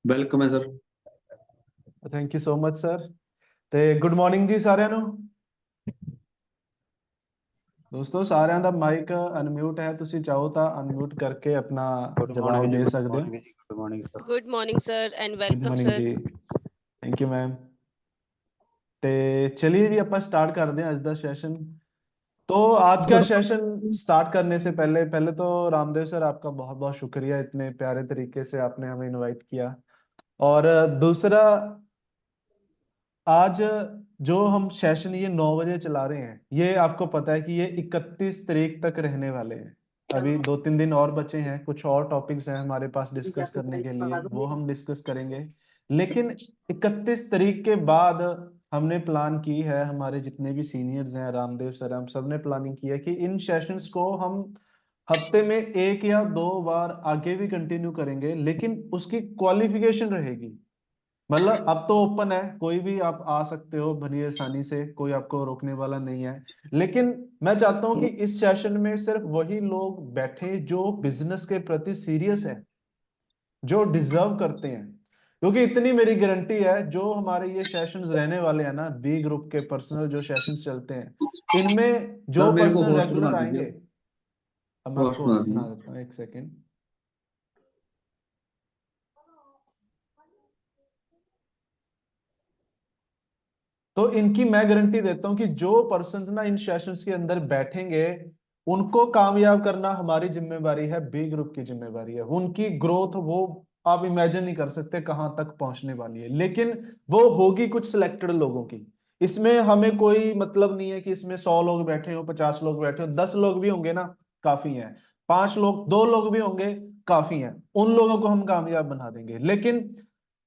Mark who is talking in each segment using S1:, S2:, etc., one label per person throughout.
S1: Welcome ਹੈ sir.
S2: Thank you so much sir. ਤੇ good morning ਜੀ ਸਾਰਿਆਂ ਨੂੰ। ਦੋਸਤੋ ਸਾਰਿਆਂ ਦਾ ਮਾਈਕ ਅਨਮਿਊਟ ਹੈ, ਤੁਸੀਂ ਚਾਹੋ ਤਾਂ ਅਨਮਿਊਟ ਕਰਕੇ ਆਪਣਾ
S3: गुड
S2: ਜਵਾਬ
S3: मॉर्निंग जी,
S2: ਦੇ
S3: गुड
S2: ਸਕਦੇ ਹੋ।
S3: मॉर्निंग जी, good morning sir.
S4: Good morning sir and
S2: good
S4: welcome
S2: morning
S4: sir.
S2: जी, ਥੈਂਕ ਯੂ ਮੈਮ। ਤੇ चलिए जी ਆਪਾਂ स्टार्ट करते हैं आज का सेशन। तो आज का सेशन स्टार्ट करने से पहले पहले तो रामदेव सर आपका बहुत बहुत शुक्रिया, इतने प्यारे तरीके से आपने हमें इनवाइट किया। और दूसरा, आज जो हम सेशन ये 9 बजे चला रहे हैं, ये आपको पता है कि ये 31 तारीख तक रहने वाले हैं। अभी 2-3 दिन और बचे हैं, कुछ और टॉपिक्स हैं हमारे पास डिस्कस करने के लिए, वो हम डिस्कस करेंगे। लेकिन 31 तारीख के बाद हमने प्लान की है, हमारे जितने भी सीनियर्स हैं, रामदेव सर, हम सब ने प्लानिंग की है कि इन सेशंस को हम हफ्ते में 1 या 2 बार आगे भी कंटिन्यू करेंगे, लेकिन उसकी क्वालिफिकेशन रहेगी। मतलब अब तो ओपन है, कोई भी आप आ सकते हो बड़ी आसानी से, कोई आपको रोकने वाला नहीं है। लेकिन मैं चाहता हूं कि इस सेशन में सिर्फ वही लोग बैठे जो बिजनेस के प्रति सीरियस है, जो डिजर्व करते हैं। क्योंकि इतनी मेरी गारंटी है, जो हमारे ये सेशंस रहने वाले हैं ना, बी ग्रुप के पर्सनल जो सेशंस चलते हैं, इनमें जो
S1: सर मेरे को
S2: पर्सन
S1: होस्ट
S2: रेगुलर
S1: बना
S2: आएंगे,
S1: दीजिए।
S2: अब मैं
S1: होस्ट
S2: आपको
S1: बना
S2: होस्ट बना
S1: दीजिए।
S2: देता हूँ, एक सेकेंड। तो इनकी मैं गारंटी देता हूं कि जो पर्सन्स ना इन सेशंस के अंदर बैठेंगे, उनको कामयाब करना हमारी जिम्मेवारी है, बी ग्रुप की जिम्मेवारी है। उनकी ग्रोथ वो आप इमेजिन नहीं कर सकते कहां तक पहुंचने वाली है, लेकिन वो होगी कुछ सिलेक्टेड लोगों की। इसमें हमें कोई मतलब नहीं है कि इसमें 100 लोग बैठे हो, 50 लोग बैठे हो, 10 लोग भी होंगे ना काफी है, 5 लोग, 2 लोग भी होंगे काफी है, उन लोगों को हम कामयाब बना देंगे। लेकिन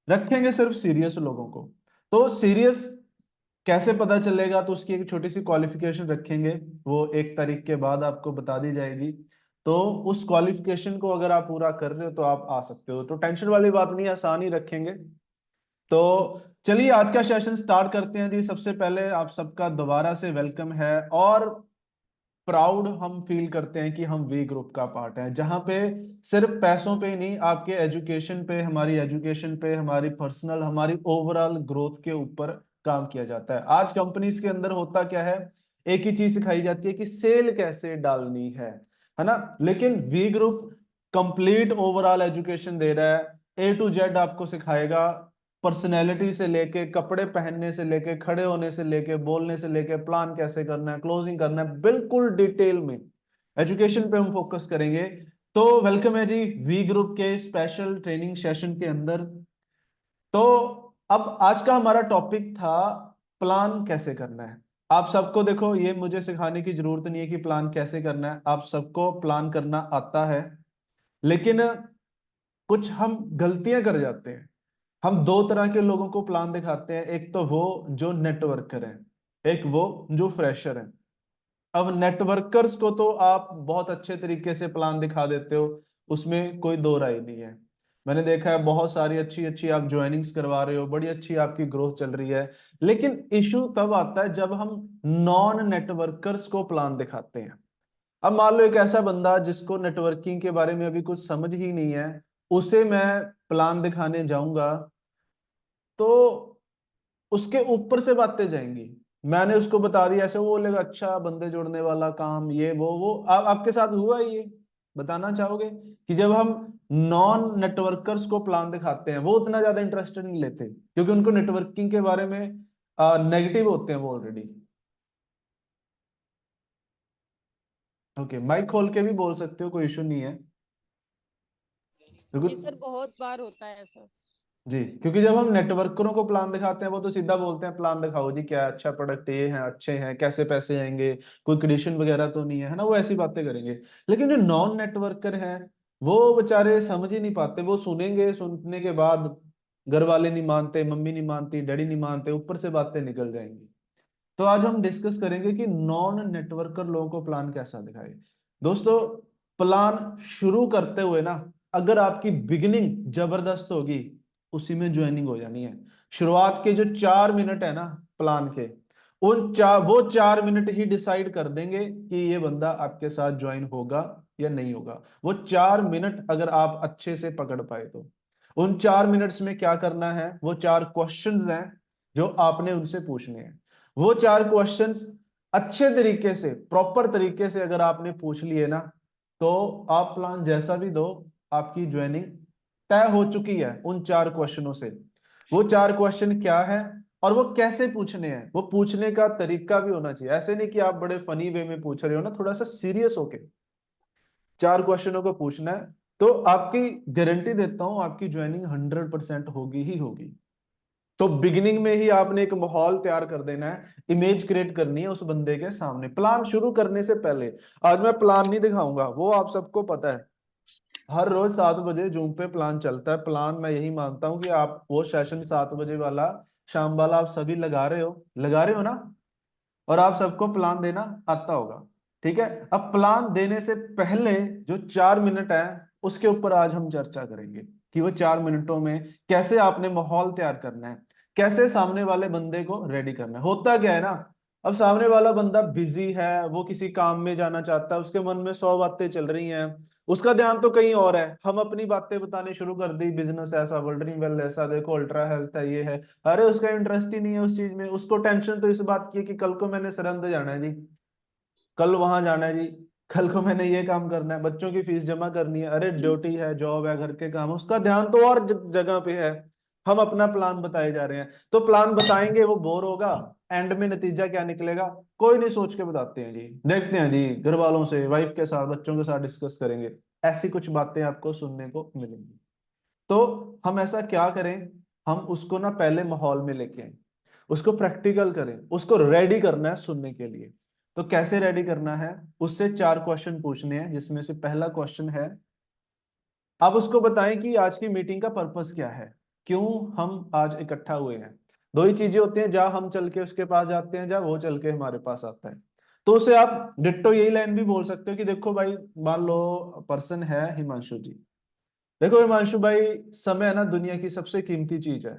S2: रखेंगे सिर्फ सीरियस लोगों को। तो सीरियस कैसे पता चलेगा, तो उसकी एक छोटी सी क्वालिफिकेशन रखेंगे, वो 1 तारीख के बाद आपको बता दी जाएगी। तो उस क्वालिफिकेशन को अगर आप पूरा कर रहे हो तो आप आ सकते हो, तो टेंशन वाली बात नहीं, आसान ही रखेंगे। तो चलिए आज का सेशन स्टार्ट करते हैं जी। सबसे पहले आप सबका दोबारा से वेलकम है, और प्राउड हम फील करते हैं कि हम वी ग्रुप का पार्ट है, जहां पे सिर्फ पैसों पे नहीं, आपके एजुकेशन पे, हमारी एजुकेशन पे, हमारी पर्सनल, हमारी ओवरऑल ग्रोथ के ऊपर काम किया जाता है। आज कंपनीज के अंदर होता क्या है, एक ही चीज सिखाई जाती है कि सेल कैसे डालनी है ना। लेकिन V group complete overall education दे रहा है, A to Z आपको सिखाएगा, पर्सनैलिटी से लेके, कपड़े पहनने से लेके, खड़े होने से लेके, बोलने से लेके, प्लान कैसे करना है, क्लोजिंग करना है, बिल्कुल डिटेल में एजुकेशन पे हम फोकस करेंगे। तो वेलकम है जी वी ग्रुप के स्पेशल ट्रेनिंग सेशन के अंदर। तो अब आज का हमारा टॉपिक था प्लान कैसे करना है। आप सबको देखो, ये मुझे सिखाने की जरूरत नहीं है कि प्लान कैसे करना है, आप सबको प्लान करना आता है। लेकिन कुछ हम गलतियां कर जाते हैं। हम 2 तरह के लोगों को प्लान दिखाते हैं, एक तो वो जो नेटवर्कर हैं, एक वो जो फ्रेशर हैं। अब नेटवर्कर्स को तो आप बहुत अच्छे तरीके से प्लान दिखा देते हो, उसमें कोई दो राय नहीं है। मैंने देखा है बहुत सारी अच्छी अच्छी आप ज्वाइनिंग्स करवा रहे हो, बड़ी अच्छी आपकी ग्रोथ चल रही है। लेकिन इशू तब आता है जब हम नॉन नेटवर्कर्स को प्लान दिखाते हैं। अब मान लो एक ऐसा बंदा जिसको नेटवर्किंग के बारे में अभी कुछ समझ ही नहीं है, उसे मैं प्लान दिखाने जाऊंगा तो उसके ऊपर से बातें जाएंगी। मैंने उसको बता दिया ऐसे, वो बोलेगा अच्छा बंदे जोड़ने वाला काम, ये वो आपके साथ हुआ है ये? बताना चाहोगे कि जब हम नॉन नेटवर्कर्स को प्लान दिखाते हैं, वो उतना ज्यादा इंटरेस्टेड नहीं लेते, क्योंकि उनको नेटवर्किंग के बारे में नेगेटिव होते हैं वो ऑलरेडी। ओके, माइक खोल के भी बोल सकते हो, कोई इशू नहीं है।
S4: जी सर, बहुत बार होता है ऐसा।
S2: जी, क्योंकि जब हम नेटवर्करों को प्लान दिखाते हैं, वो तो सीधा बोलते हैं प्लान दिखाओ जी, क्या है, अच्छा प्रोडक्ट ये है, अच्छे हैं, कैसे पैसे आएंगे, कोई कंडीशन वगैरह तो नहीं है ना, वो ऐसी बातें करेंगे। लेकिन जो नॉन नेटवर्कर हैं, वो बेचारे समझ ही नहीं पाते, वो सुनेंगे, सुनने के बाद घर वाले नहीं मानते, मम्मी नहीं मानती, डैडी नहीं मानते, ऊपर से बातें निकल जाएंगी। तो आज हम डिस्कस करेंगे कि नॉन नेटवर्कर लोगों को प्लान कैसा दिखाए। दोस्तों, प्लान शुरू करते हुए ना, अगर आपकी बिगिनिंग जबरदस्त होगी, उसी में ज्वाइनिंग हो जानी है। शुरुआत के जो 4 मिनट है ना प्लान के, वो 4 मिनट ही डिसाइड कर देंगे कि ये बंदा आपके साथ ज्वाइन होगा या नहीं होगा। वो 4 मिनट अगर आप अच्छे से पकड़ पाए तो। उन 4 मिनट्स में क्या करना है, वो 4 क्वेश्चंस हैं जो आपने उनसे पूछने हैं। वो 4 क्वेश्चंस अच्छे तरीके से, प्रॉपर तरीके से अगर आपने पूछ लिए ना, तो आप प्लान जैसा भी दो, आपकी ज्वाइनिंग तय हो चुकी है उन 4 क्वेश्चनों से। वो 4 क्वेश्चन क्या है और वो कैसे पूछने हैं, वो पूछने का तरीका भी होना चाहिए। ऐसे नहीं कि आप बड़े फनी वे में पूछ रहे हो ना, थोड़ा सा सीरियस होके 4 क्वेश्चनों को पूछना है। तो आपकी गारंटी देता हूं, आपकी ज्वाइनिंग 100% होगी ही होगी। तो बिगिनिंग में ही आपने एक माहौल तैयार कर देना है, इमेज क्रिएट करनी है उस बंदे के सामने, प्लान शुरू करने से पहले। आज मैं प्लान नहीं दिखाऊंगा, वो आप सबको पता है। हर रोज 7 बजे जूम पे प्लान चलता है। प्लान मैं यही मानता हूँ कि आप वो सेशन 7 बजे वाला, शाम वाला, आप सभी लगा रहे हो ना, और आप सबको प्लान देना आता होगा। ठीक है, अब प्लान देने से पहले जो 4 मिनट है, उसके ऊपर आज हम चर्चा करेंगे कि वो 4 मिनटों में कैसे आपने माहौल तैयार करना है, कैसे सामने वाले बंदे को रेडी करना है। होता क्या है ना, अब सामने वाला बंदा बिजी है, वो किसी काम में जाना चाहता है, उसके मन में 100 बातें चल रही हैं, उसका ध्यान तो कहीं और है। हम अपनी बातें बताने शुरू कर दी, बिजनेस ऐसा, वर्ल्ड वेल ऐसा, देखो अल्ट्रा हेल्थ है, ये है। अरे उसका इंटरेस्ट ही नहीं है उस चीज में, उसको टेंशन तो इस बात की है कि कल को मैंने सरहद जाना है जी, कल वहां जाना है जी, कल को मैंने ये काम करना है, बच्चों की फीस जमा करनी है, अरे ड्यूटी है, जॉब है, घर के काम है, उसका ध्यान तो और जगह पे है। हम अपना प्लान बताए जा रहे हैं, तो प्लान बताएंगे वो बोर होगा, एंड में नतीजा क्या निकलेगा, कोई नहीं सोच के बताते हैं जी, देखते हैं जी, घर वालों से, वाइफ के साथ, बच्चों के साथ डिस्कस करेंगे। ऐसी कुछ बातें आपको सुनने को मिलेंगी। तो हम ऐसा क्या करें, हम उसको ना पहले माहौल में लेके आए, उसको प्रैक्टिकल करें, उसको रेडी करना है सुनने के लिए। तो कैसे रेडी करना है, उससे 4 क्वेश्चन पूछने हैं, जिसमें से पहला क्वेश्चन है, आप उसको बताएं कि आज की मीटिंग का पर्पस क्या है, क्यों हम आज इकट्ठा हुए हैं। दो ही चीजें होती हैं, जहां हम चल के उसके पास जाते हैं, जहां वो चल के हमारे पास आता है। तो उसे आप डिट्टो यही लाइन भी बोल सकते हो कि देखो भाई, मान लो पर्सन है हिमांशु जी, देखो हिमांशु भाई, समय है ना दुनिया की सबसे कीमती चीज है,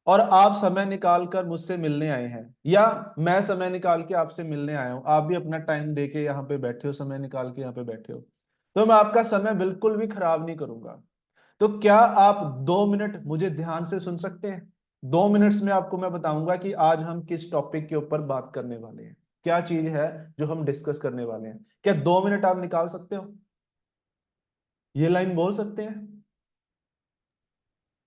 S2: और आप समय निकाल कर मुझसे मिलने आए हैं, या मैं समय निकाल के आपसे मिलने आया हूं, आप भी अपना टाइम देके यहाँ पे बैठे हो, समय निकाल के यहाँ पे बैठे हो, तो मैं आपका समय बिल्कुल भी खराब नहीं करूंगा। तो क्या आप 2 मिनट मुझे ध्यान से सुन सकते हैं? 2 मिनट्स में आपको मैं बताऊंगा कि आज हम किस टॉपिक के ऊपर बात करने वाले हैं, क्या चीज है जो हम डिस्कस करने वाले हैं। क्या 2 मिनट आप निकाल सकते हो? ये लाइन बोल सकते हैं?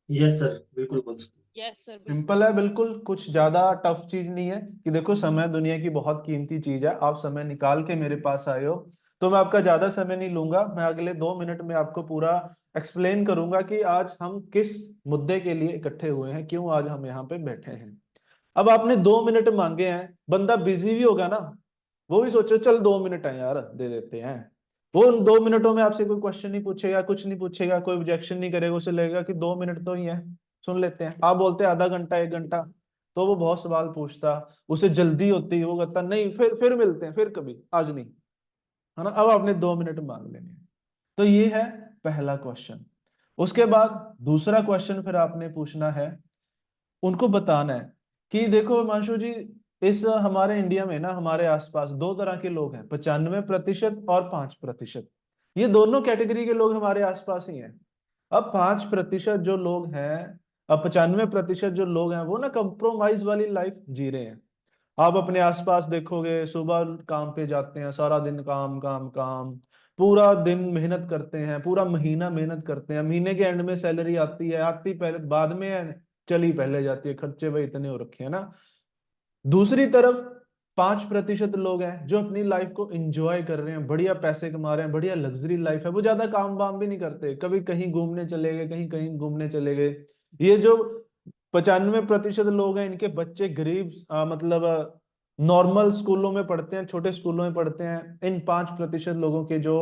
S1: यस सर, बिल्कुल बोल सकते
S4: यस सर,
S2: सिंपल
S4: बिल्कुल।
S2: है बिल्कुल, कुछ ज्यादा टफ चीज नहीं है कि देखो समय दुनिया की बहुत कीमती चीज है, आप समय निकाल के मेरे पास आए हो, तो मैं आपका ज्यादा समय नहीं लूंगा, मैं अगले 2 मिनट में आपको पूरा एक्सप्लेन करूंगा कि आज हम किस मुद्दे के लिए इकट्ठे हुए हैं, क्यों आज हम यहाँ पे बैठे हैं। अब आपने 2 मिनट मांगे हैं, बंदा बिजी भी होगा ना, वो भी सोचो चल 2 मिनट है यार, दे देते हैं। वो उन 2 मिनटों में आपसे कोई क्वेश्चन नहीं पूछेगा, कुछ नहीं पूछेगा, कोई ऑब्जेक्शन नहीं करेगा, उसे लगेगा कि 2 मिनट तो ही है, सुन लेते हैं। आप बोलते हैं आधा घंटा, 1 घंटा, तो वो बहुत सवाल पूछता, उसे जल्दी होती, वो कहता नहीं, फिर मिलते हैं, फिर कभी, आज नहीं, है ना। अब आपने 2 मिनट मांग लेने हैं। तो ये है पहला क्वेश्चन। उसके बाद दूसरा क्वेश्चन फिर आपने पूछना है, उनको बताना है कि देखो हिमांशु जी, इस हमारे इंडिया में ना, हमारे आसपास दो तरह के लोग हैं, 95% और 5%। ये दोनों कैटेगरी के लोग हमारे आसपास ही हैं। अब 5% जो लोग हैं, अब 95% जो लोग हैं, वो ना कंप्रोमाइज वाली लाइफ जी रहे हैं। आप अपने आसपास देखोगे, सुबह काम पे जाते हैं, सारा दिन काम काम काम, पूरा दिन मेहनत करते हैं, पूरा महीना मेहनत करते हैं, महीने के एंड में सैलरी आती है, आती पहले बाद में है, चली पहले जाती है, खर्चे वही इतने हो रखे हैं ना। दूसरी तरफ 5% लोग हैं जो अपनी लाइफ को एंजॉय कर रहे हैं, बढ़िया पैसे कमा रहे हैं, बढ़िया लग्जरी लाइफ है, वो ज्यादा काम वाम भी नहीं करते, कभी कहीं घूमने चले गए, कहीं कहीं घूमने चले गए। ये जो 95% लोग हैं, इनके बच्चे गरीब, मतलब नॉर्मल स्कूलों में पढ़ते हैं, छोटे स्कूलों में पढ़ते हैं। इन 5% लोगों के जो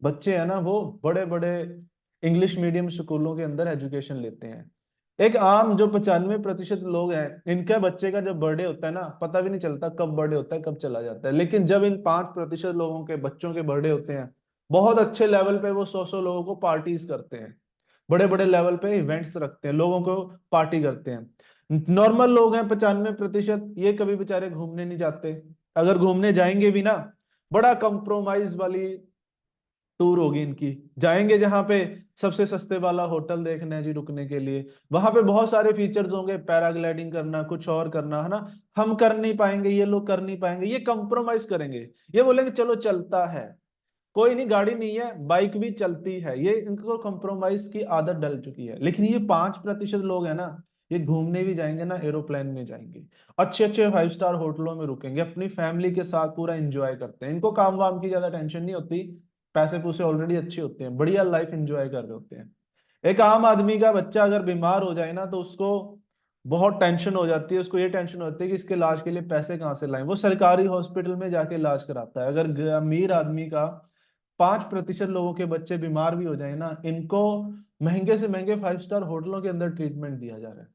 S2: बच्चे हैं ना, वो बड़े बड़े इंग्लिश मीडियम स्कूलों के अंदर एजुकेशन लेते हैं। एक आम जो 95% लोग हैं, इनके बच्चे का जब बर्थडे होता है ना, पता भी नहीं चलता कब बर्थडे होता है, कब चला जाता है। लेकिन जब इन 5% लोगों के बच्चों के बर्थडे होते हैं, बहुत अच्छे लेवल पे वो 100 लोगों को पार्टीज करते हैं, बड़े बड़े लेवल पे इवेंट्स रखते हैं, लोगों को पार्टी करते हैं। नॉर्मल लोग हैं 95%, ये कभी बेचारे घूमने नहीं जाते, अगर घूमने जाएंगे भी ना, बड़ा कंप्रोमाइज वाली टूर होगी इनकी, जाएंगे जहां पे सबसे सस्ते वाला होटल देखना है जी रुकने के लिए, वहां पे बहुत सारे फीचर्स होंगे, पैराग्लाइडिंग करना, कुछ और करना, है ना। हम कर नहीं पाएंगे, ये लोग कर नहीं पाएंगे, ये कंप्रोमाइज करेंगे, ये बोलेंगे चलो चलता है, कोई नहीं, गाड़ी नहीं है, बाइक भी चलती है, ये इनको कंप्रोमाइज की आदत डल चुकी है। लेकिन ये 5% लोग हैं ना, ये घूमने भी जाएंगे ना, एरोप्लेन में जाएंगे, अच्छे अच्छे 5 स्टार होटलों में रुकेंगे, अपनी फैमिली के साथ पूरा एंजॉय करते हैं, इनको काम वाम की ज्यादा टेंशन नहीं होती, पैसे पूसे ऑलरेडी अच्छे होते हैं, बढ़िया लाइफ एंजॉय कर रहे होते हैं। एक आम आदमी का बच्चा अगर बीमार हो जाए ना, तो उसको बहुत टेंशन हो जाती है, उसको ये टेंशन होती है कि इसके इलाज के लिए पैसे कहाँ से लाएं, वो सरकारी हॉस्पिटल में जाके इलाज कराता है। अगर अमीर आदमी का 5% लोगों के बच्चे बीमार भी हो जाए ना, इनको महंगे से महंगे 5 स्टार होटलों के अंदर ट्रीटमेंट दिया जा रहा है।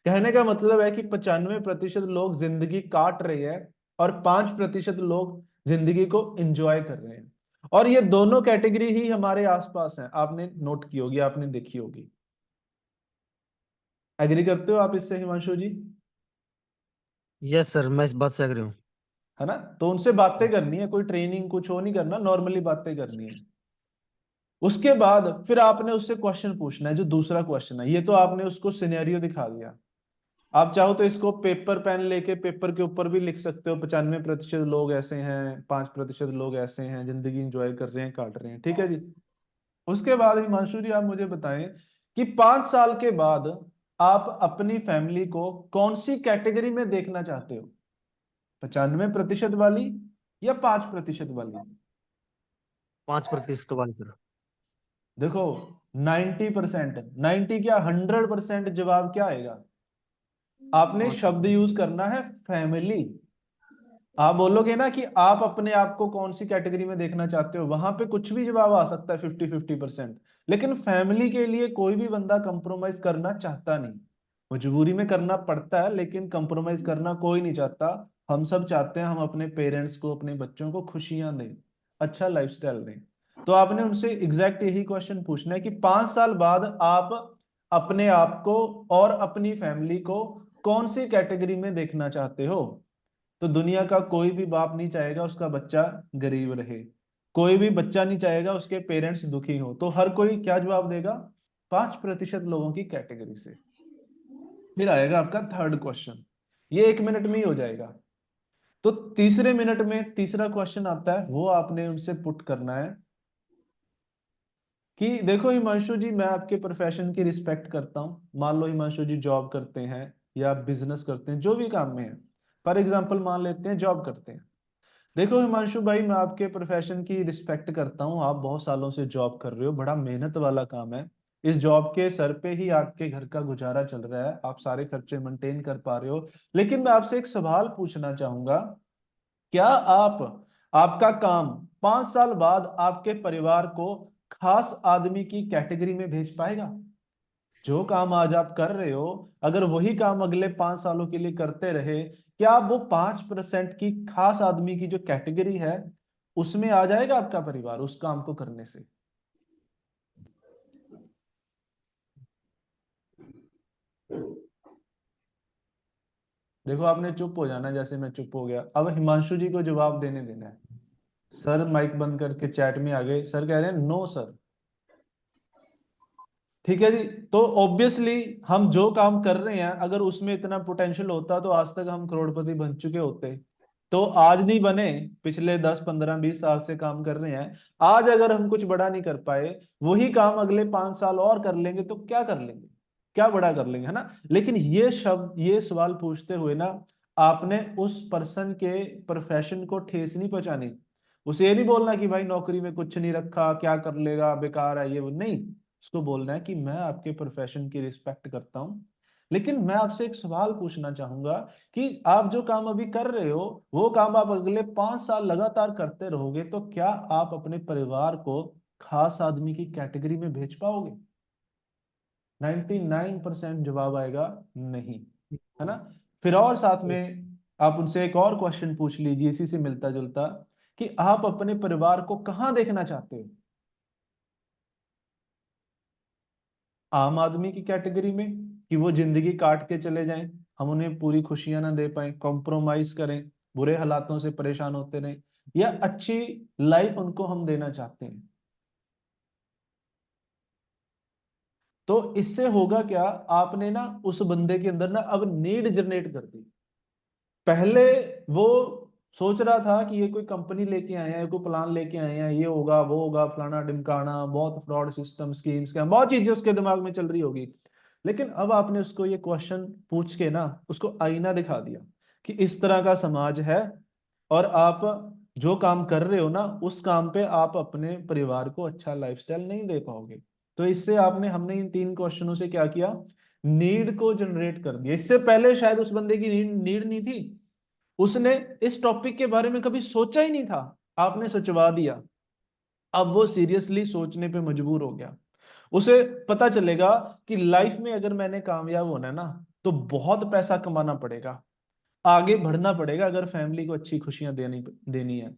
S2: कहने का मतलब है कि 95% लोग जिंदगी काट रहे हैं और 5% लोग जिंदगी को एंजॉय कर रहे हैं। और ये दोनों कैटेगरी ही हमारे आसपास हैं, आपने नोट की होगी, आपने देखी होगी। एग्री करते हो आप इससे हिमांशु जी?
S3: यस सर, मैं इस बात से एग्री हूँ।
S2: है ना। तो उनसे बातें करनी है, कोई ट्रेनिंग कुछ हो नहीं करना, नॉर्मली बातें करनी है। उसके बाद फिर आपने उससे क्वेश्चन पूछना है, जो दूसरा क्वेश्चन है, ये तो आपने उसको सिनेरियो दिखा दिया। आप चाहो तो इसको पेपर पेन लेके पेपर के ऊपर भी लिख सकते हो, 95% लोग ऐसे हैं, 5% लोग ऐसे हैं, जिंदगी इंजॉय कर रहे हैं, काट रहे हैं, ठीक है जी। उसके बाद हिमांशु जी आप मुझे बताएं कि 5 साल के बाद आप अपनी फैमिली को कौन सी कैटेगरी में देखना चाहते हो, 95% वाली या 5% वाली?
S3: 5% वाले सर।
S2: देखो 90%, 90 क्या 100% जवाब क्या आएगा? आपने शब्द यूज करना है फैमिली। आप बोलोगे ना कि आप अपने आप को कौन सी कैटेगरी में देखना चाहते हो, वहां पे कुछ भी जवाब आ सकता है, 50-50%। लेकिन फैमिली के लिए कोई भी बंदा कंप्रोमाइज करना चाहता नहीं, मजबूरी में करना पड़ता है, लेकिन कंप्रोमाइज करना कोई नहीं चाहता। हम सब चाहते हैं हम अपने पेरेंट्स को, अपने बच्चों को खुशियां दें, अच्छा लाइफस्टाइल दें। तो आपने उनसे एग्जैक्ट यही क्वेश्चन पूछना है कि 5 साल बाद आप अपने आप को और अपनी फैमिली को कौन सी कैटेगरी में देखना चाहते हो? तो दुनिया का कोई भी बाप नहीं चाहेगा उसका बच्चा गरीब रहे, कोई भी बच्चा नहीं चाहेगा उसके पेरेंट्स दुखी हो, तो हर कोई क्या जवाब देगा? 5% लोगों की कैटेगरी से। फिर आएगा आपका थर्ड क्वेश्चन, ये 1 मिनट में ही हो जाएगा। तो तीसरे मिनट में तीसरा क्वेश्चन आता है, वो आपने उनसे पुट करना है कि देखो हिमांशु जी, मैं आपके प्रोफेशन की रिस्पेक्ट करता हूं, मान लो हिमांशु जी जॉब करते हैं या बिजनेस करते हैं, जो भी काम में है, फॉर एग्जाम्पल मान लेते हैं जॉब करते हैं। देखो हिमांशु भाई, मैं आपके प्रोफेशन की रिस्पेक्ट करता हूँ, आप बहुत सालों से जॉब कर रहे हो, बड़ा मेहनत वाला काम है, इस जॉब के सर पे ही आपके घर का गुजारा चल रहा है, आप सारे खर्चे मेंटेन कर पा रहे हो। लेकिन मैं आपसे एक सवाल पूछना चाहूंगा, क्या आप आपका काम 5 साल बाद आपके परिवार को खास आदमी की कैटेगरी में भेज पाएगा? जो काम आज आप कर रहे हो, अगर वही काम अगले 5 सालों के लिए करते रहे, क्या आप वो 5% की खास आदमी की जो कैटेगरी है उसमें आ जाएगा आपका परिवार उस काम को करने से? देखो आपने चुप हो जाना, जैसे मैं चुप हो गया। अब हिमांशु जी को जवाब देने देना है। सर माइक बंद करके चैट में आ गए, सर कह रहे हैं नो सर। ठीक है जी। तो ऑब्वियसली हम जो काम कर रहे हैं, अगर उसमें इतना पोटेंशियल होता तो आज तक हम करोड़पति बन चुके होते। तो आज नहीं बने, पिछले 10-15-20 साल से काम कर रहे हैं, आज अगर हम कुछ बड़ा नहीं कर पाए, वही काम अगले 5 साल और कर लेंगे तो क्या कर लेंगे, क्या बड़ा कर लेंगे, है ना। लेकिन ये शब्द, ये सवाल पूछते हुए ना, आपने उस पर्सन के प्रोफेशन को ठेस नहीं पहुंचानी। उसे ये नहीं बोलना कि भाई नौकरी में कुछ नहीं रखा, क्या कर लेगा, बेकार है ये वो, नहीं। उसको बोलना है कि मैं आपके प्रोफेशन की रिस्पेक्ट करता हूं, लेकिन मैं आपसे एक सवाल पूछना चाहूंगा कि आप जो काम अभी कर रहे हो, वो काम आप अगले 5 साल लगातार करते रहोगे, तो क्या आप अपने परिवार को खास आदमी की कैटेगरी में भेज पाओगे? 99% जवाब आएगा नहीं, है ना। फिर और साथ में आप उनसे एक और क्वेश्चन पूछ लीजिए इसी से मिलता जुलता, कि आप अपने परिवार को कहां देखना चाहते हो? आम आदमी की कैटेगरी में, कि वो जिंदगी काट के चले जाएं, हम उन्हें पूरी खुशियां ना दे पाए, कॉम्प्रोमाइज करें, बुरे हालातों से परेशान होते रहें, या अच्छी लाइफ उनको हम देना चाहते हैं? तो इससे होगा क्या, आपने ना उस बंदे के अंदर ना अब नीड जनरेट कर दी। पहले वो सोच रहा था कि ये कोई कंपनी लेके आए हैं, कोई प्लान लेके आए हैं, ये होगा वो होगा फलाना ढिमकाना, बहुत फ्रॉड सिस्टम स्कीम स्कैम बहुत चीजें उसके दिमाग में चल रही होगी। लेकिन अब आपने उसको ये क्वेश्चन पूछ के ना उसको आईना दिखा दिया कि इस तरह का समाज है, और आप जो काम कर रहे हो ना उस काम पे आप अपने परिवार को अच्छा लाइफस्टाइल नहीं दे पाओगे। तो इससे आपने हमने इन 3 क्वेश्चनों से क्या किया, नीड को जनरेट कर दिया। इससे पहले शायद उस बंदे की नीड नहीं थी, उसने इस टॉपिक के बारे में कभी सोचा ही नहीं था, आपने सोचवा दिया। अब वो सीरियसली सोचने पे मजबूर हो गया। उसे पता चलेगा कि लाइफ में अगर मैंने कामयाब होना है ना तो बहुत पैसा कमाना पड़ेगा, आगे बढ़ना पड़ेगा, अगर फैमिली को अच्छी खुशियां देनी देनी है,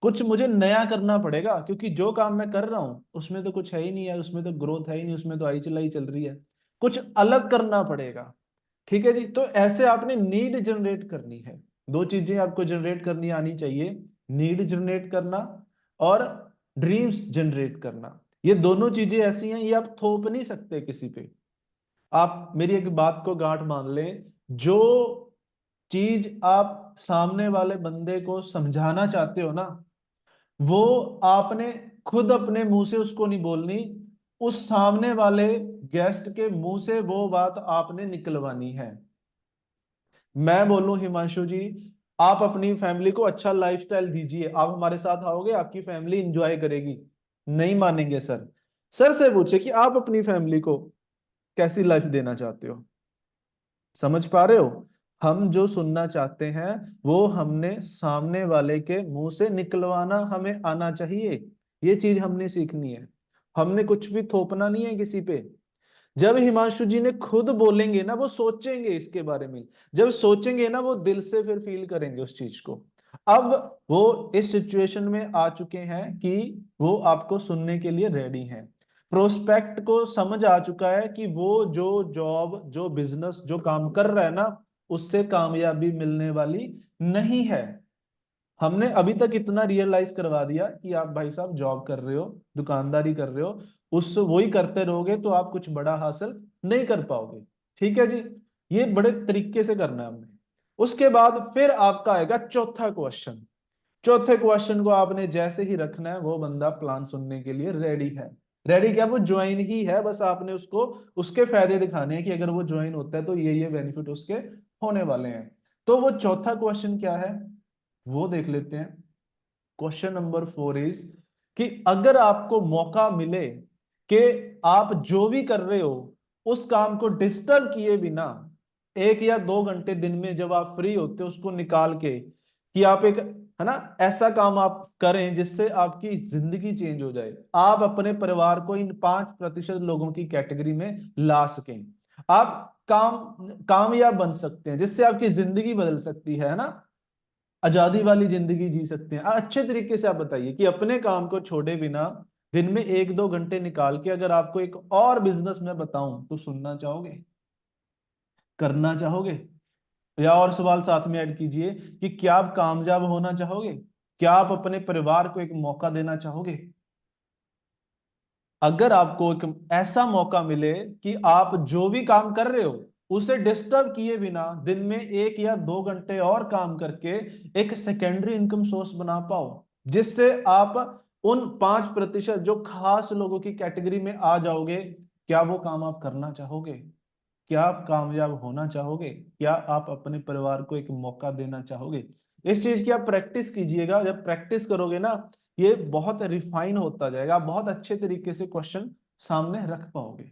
S2: कुछ मुझे नया करना पड़ेगा, क्योंकि जो काम मैं कर रहा हूं उसमें तो कुछ है ही नहीं है, उसमें तो ग्रोथ है ही नहीं, उसमें तो आई चलाई चल रही है, कुछ अलग करना पड़ेगा। ठीक है जी। तो ऐसे आपने नीड जनरेट करनी है, 2 चीजें आपको जनरेट करनी आनी चाहिए, नीड जनरेट करना और ड्रीम्स जनरेट करना। ये दोनों चीजें ऐसी हैं, ये आप थोप नहीं सकते किसी पे। आप मेरी एक बात को गांठ मान लें, जो चीज आप सामने वाले बंदे को समझाना चाहते हो ना, वो आपने खुद अपने मुंह से उसको नहीं बोलनी, उस सामने वाले गेस्ट के मुंह से वो बात आपने निकलवानी है। मैं बोलूं हिमांशु जी, आप अपनी फैमिली को अच्छा लाइफस्टाइल दीजिए, आप हमारे साथ आओगे, आपकी फैमिली इंजॉय करेगी। नहीं मानेंगे सर। सर से पूछे कि आप अपनी फैमिली को कैसी लाइफ देना चाहते हो। समझ पा रहे हो, हम जो सुनना चाहते हैं वो हमने सामने वाले के मुंह से निकलवाना हमें आना चाहिए। ये चीज हमने सीखनी है, हमने कुछ भी थोपना नहीं है किसी पे। जब हिमांशु जी ने खुद बोलेंगे ना, वो सोचेंगे इसके बारे में, जब सोचेंगे ना वो दिल से फिर फील करेंगे उस चीज को। अब वो इस सिचुएशन में आ चुके हैं कि वो आपको सुनने के लिए रेडी हैं, प्रोस्पेक्ट को समझ आ चुका है कि वो जो जॉब जो बिजनेस जो काम कर रहा है ना उससे कामयाबी मिलने वाली नहीं है। हमने अभी तक इतना रियलाइज करवा दिया कि आप भाई साहब जॉब कर रहे हो, दुकानदारी कर रहे हो, उस वही करते रहोगे तो आप कुछ बड़ा हासिल नहीं कर पाओगे। ठीक है जी, ये बड़े तरीके से करना है हमने। उसके बाद फिर आपका आएगा चौथा क्वेश्चन। चौथे क्वेश्चन को आपने जैसे ही रखना है, वो बंदा प्लान सुनने के लिए रेडी है। रेडी क्या, वो ज्वाइन ही है, बस आपने उसको उसके फायदे दिखाने हैं कि अगर वो ज्वाइन होता है तो ये बेनिफिट उसके होने वाले हैं। तो वो चौथा क्वेश्चन क्या है वो देख लेते हैं। क्वेश्चन नंबर 4 इज कि अगर आपको मौका मिले कि आप जो भी कर रहे हो उस काम को डिस्टर्ब किए बिना 1 या 2 घंटे दिन में जब आप फ्री होते हो उसको निकाल के, कि आप एक है ना ऐसा काम आप करें जिससे आपकी जिंदगी चेंज हो जाए, आप अपने परिवार को इन 5% लोगों की कैटेगरी में ला सकें, आप कामयाब बन सकते हैं, जिससे आपकी जिंदगी बदल सकती है ना, आजादी वाली जिंदगी जी सकते हैं। अच्छे तरीके से आप बताइए कि अपने काम को छोड़े बिना दिन में 1-2 घंटे निकाल के अगर आपको एक और बिजनेस मैं बताऊं तो सुनना चाहोगे, करना चाहोगे? या और सवाल साथ में ऐड कीजिए कि क्या आप कामयाब होना चाहोगे, क्या आप अपने परिवार को एक मौका देना चाहोगे? अगर आपको एक ऐसा मौका मिले कि आप जो भी काम कर रहे हो उसे डिस्टर्ब किए बिना दिन में 1 या 2 घंटे और काम करके एक सेकेंडरी इनकम सोर्स बना पाओ, जिससे आप उन 5% जो खास लोगों की कैटेगरी में आ जाओगे, क्या वो काम आप करना चाहोगे? क्या आप कामयाब होना चाहोगे? क्या आप अपने परिवार को एक मौका देना चाहोगे? इस चीज की आप प्रैक्टिस कीजिएगा। जब प्रैक्टिस करोगे ना ये बहुत रिफाइन होता जाएगा, आप बहुत अच्छे तरीके से क्वेश्चन सामने रख पाओगे।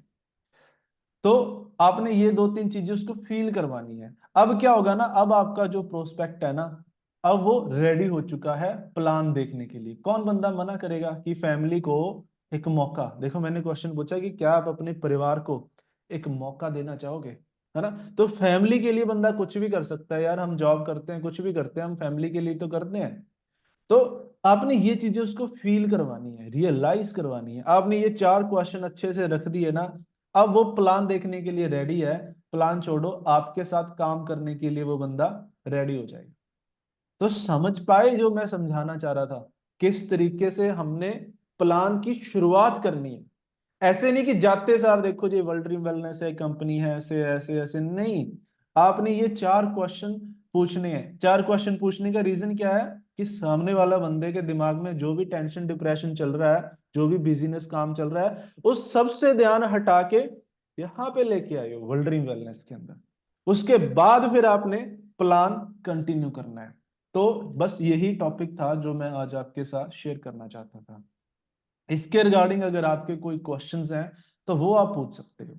S2: तो आपने ये 2-3 चीजें उसको फील करवानी है। अब क्या होगा ना, अब आपका जो प्रोस्पेक्ट है ना अब वो रेडी हो चुका है प्लान देखने के लिए। कौन बंदा मना करेगा कि फैमिली को एक मौका, देखो मैंने क्वेश्चन पूछा कि क्या आप अपने परिवार को एक मौका देना चाहोगे, है ना? तो फैमिली के लिए बंदा कुछ भी कर सकता है यार, हम जॉब करते हैं कुछ भी करते हैं, हम फैमिली के लिए तो करते हैं। तो आपने ये चीजें उसको फील करवानी है, रियलाइज करवानी है। आपने ये 4 क्वेश्चन अच्छे से रख दिए ना, अब वो प्लान देखने के लिए रेडी है। प्लान छोड़ो, आपके साथ काम करने के लिए वो बंदा रेडी हो जाएगा। तो समझ पाए जो मैं समझाना चाह रहा था, किस तरीके से हमने प्लान की शुरुआत करनी है। ऐसे नहीं कि जाते सार देखो जी वर्ल्ड ड्रीम वेलनेस है कंपनी है ऐसे ऐसे ऐसे नहीं। आपने ये 4 क्वेश्चन पूछने हैं। 4 क्वेश्चन पूछने का रीजन क्या है कि सामने वाला बंदे के दिमाग में जो भी टेंशन डिप्रेशन चल रहा है, जो भी बिजनेस काम चल रहा है, उस सबसे ध्यान हटा के यहाँ पे लेके आए हो वर्ल्ड ड्रीम वेलनेस के अंदर। उसके बाद फिर आपने प्लान कंटिन्यू करना है। तो बस यही टॉपिक था जो मैं आज आपके साथ शेयर करना चाहता था। इसके रिगार्डिंग अगर आपके कोई क्वेश्चंस हैं तो वो आप पूछ सकते हो।